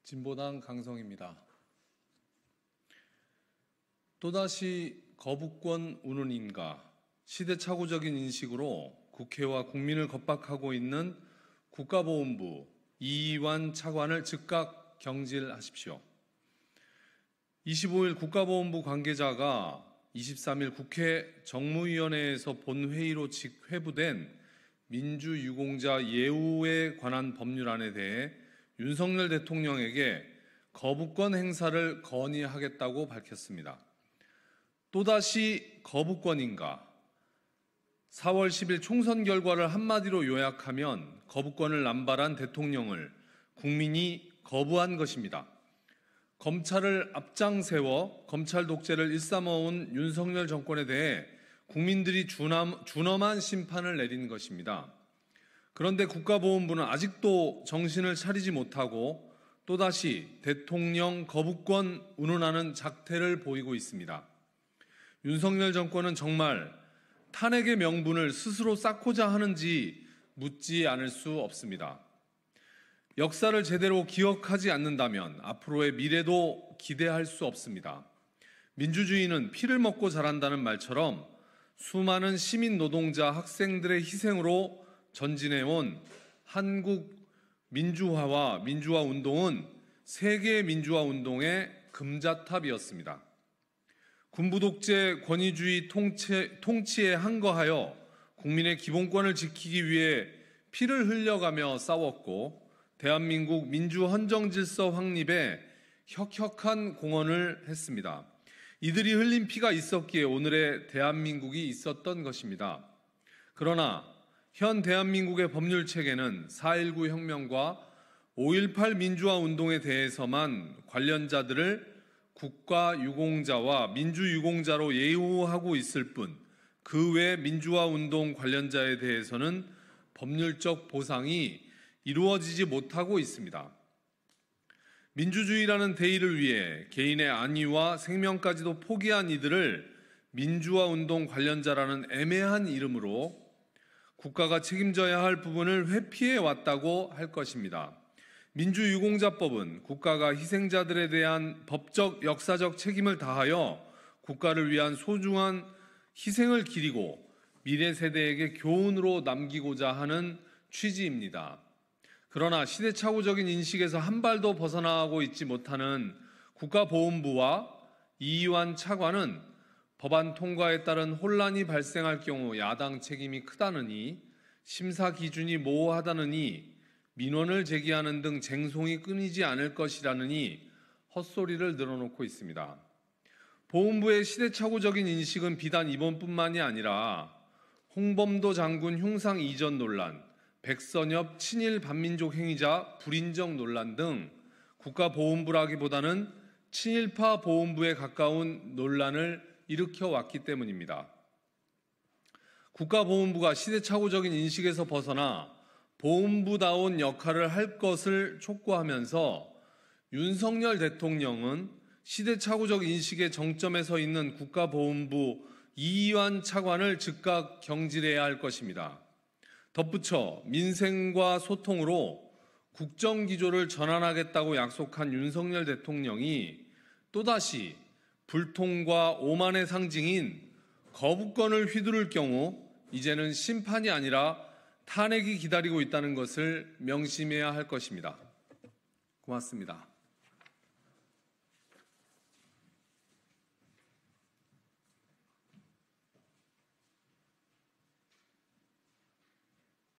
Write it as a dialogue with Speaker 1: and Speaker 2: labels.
Speaker 1: 진보당 강성입니다. 또다시 거부권 운운인가 시대착오적인 인식으로 국회와 국민을 겁박하고 있는 국가보훈부 이완 차관을 즉각 경질하십시오. 25일 국가보훈부 관계자가 23일 국회 정무위원회에서 본회의로 회부된 민주유공자 예우에 관한 법률안에 대해 윤석열 대통령에게 거부권 행사를 건의하겠다고 밝혔습니다. 또다시 거부권인가? 4월 10일 총선 결과를 한마디로 요약하면 거부권을 남발한 대통령을 국민이 거부한 것입니다. 검찰을 앞장세워 검찰 독재를 일삼아온 윤석열 정권에 대해 국민들이 준엄한 심판을 내린 것입니다. 그런데 국가보훈부는 아직도 정신을 차리지 못하고 또다시 대통령 거부권 운운하는 작태를 보이고 있습니다. 윤석열 정권은 정말 탄핵의 명분을 스스로 쌓고자 하는지 묻지 않을 수 없습니다. 역사를 제대로 기억하지 않는다면 앞으로의 미래도 기대할 수 없습니다. 민주주의는 피를 먹고 자란다는 말처럼 수많은 시민 노동자 학생들의 희생으로 전진해온 한국 민주화와 민주화 운동은 세계 민주화 운동의 금자탑이었습니다. 군부 독재 권위주의 통치에 항거하여 국민의 기본권을 지키기 위해 피를 흘려가며 싸웠고 대한민국 민주헌정질서 확립에 혁혁한 공헌을 했습니다. 이들이 흘린 피가 있었기에 오늘의 대한민국이 있었던 것입니다. 그러나 현 대한민국의 법률 체계는 4.19 혁명과 5.18 민주화 운동에 대해서만 관련자들을 국가유공자와 민주유공자로 예우하고 있을 뿐 그 외 민주화 운동 관련자에 대해서는 법률적 보상이 이루어지지 못하고 있습니다. 민주주의라는 대의를 위해 개인의 안위와 생명까지도 포기한 이들을 민주화 운동 관련자라는 애매한 이름으로 국가가 책임져야 할 부분을 회피해 왔다고 할 것입니다. 민주유공자법은 국가가 희생자들에 대한 법적, 역사적 책임을 다하여 국가를 위한 소중한 희생을 기리고 미래 세대에게 교훈으로 남기고자 하는 취지입니다. 그러나 시대착오적인 인식에서 한 발도 벗어나고 있지 못하는 국가보훈부와 이완 차관은 법안 통과에 따른 혼란이 발생할 경우 야당 책임이 크다느니 심사 기준이 모호하다느니 민원을 제기하는 등 쟁송이 끊이지 않을 것이라느니 헛소리를 늘어놓고 있습니다. 보훈부의 시대착오적인 인식은 비단 이번뿐만이 아니라 홍범도 장군 흉상 이전 논란, 백선엽 친일 반민족 행위자 불인정 논란 등 국가보훈부라기보다는 친일파 보훈부에 가까운 논란을 일으켜왔기 때문입니다. 국가보훈부가 시대착오적인 인식에서 벗어나 보훈부다운 역할을 할 것을 촉구하면서 윤석열 대통령은 시대착오적 인식의 정점에 서 있는 국가보훈부 이완 차관을 즉각 경질해야 할 것입니다. 덧붙여 민생과 소통으로 국정기조를 전환하겠다고 약속한 윤석열 대통령이 또다시 불통과 오만의 상징인 거부권을 휘두를 경우 이제는 심판이 아니라 탄핵이 기다리고 있다는 것을 명심해야 할 것입니다. 고맙습니다.